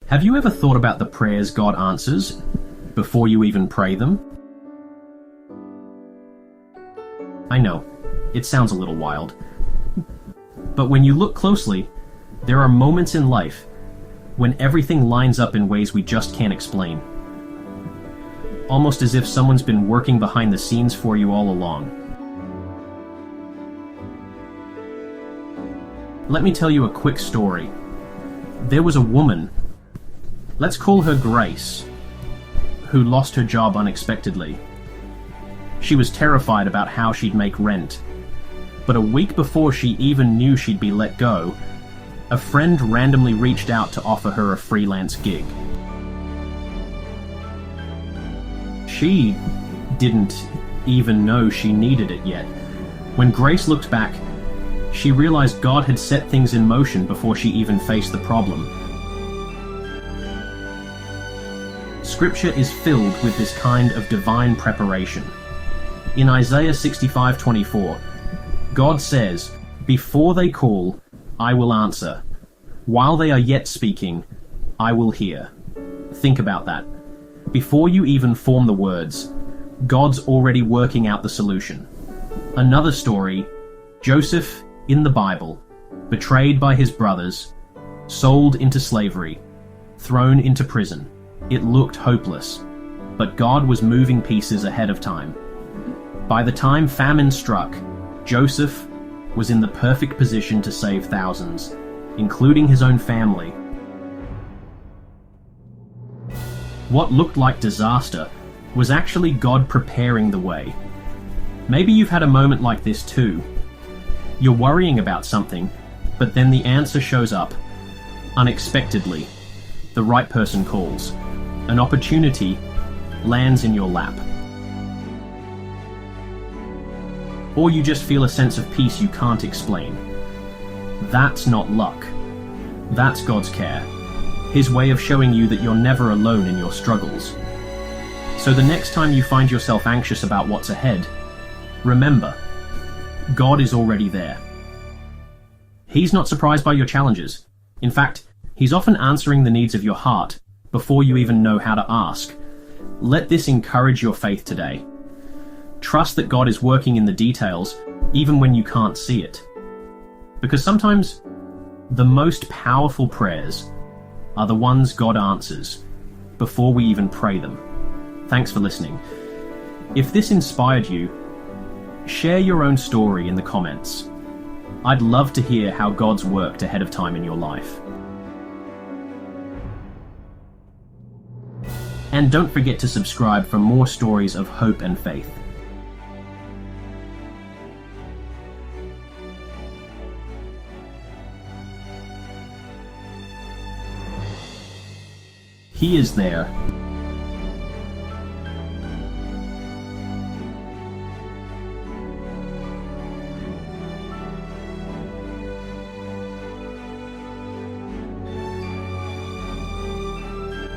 Have you ever thought about the prayers God answers before you even pray them? I know, it sounds a little wild. But when you look closely, there are moments in life when everything lines up in ways we just can't explain. Almost as if someone's been working behind the scenes for you all along. Let me tell you a quick story. There was a woman, let's call her Grace, who lost her job unexpectedly. She was terrified about how she'd make rent. But a week before she even knew she'd be let go, a friend randomly reached out to offer her a freelance gig. She didn't even know she needed it yet. When Grace looked back, she realized God had set things in motion before she even faced the problem. Scripture is filled with this kind of divine preparation. In Isaiah 65:24, God says, "Before they call, I will answer. While they are yet speaking, I will hear." Think about that. Before you even form the words, God's already working out the solution. Another story, Joseph in the Bible, betrayed by his brothers, sold into slavery, thrown into prison. It looked hopeless, but God was moving pieces ahead of time. By the time famine struck, Joseph was in the perfect position to save thousands, including his own family. What looked like disaster was actually God preparing the way. Maybe you've had a moment like this too. You're worrying about something, but then the answer shows up. Unexpectedly, the right person calls. An opportunity lands in your lap. Or you just feel a sense of peace you can't explain. That's not luck. That's God's care. His way of showing you that you're never alone in your struggles. So the next time you find yourself anxious about what's ahead, remember, God is already there. He's not surprised by your challenges. In fact, He's often answering the needs of your heart before you even know how to ask. Let this encourage your faith today. Trust that God is working in the details, even when you can't see it. Because sometimes the most powerful prayers are the ones God answers before we even pray them. Thanks for listening. If this inspired you, share your own story in the comments. I'd love to hear how God's worked ahead of time in your life. And don't forget to subscribe for more stories of hope and faith. He is there,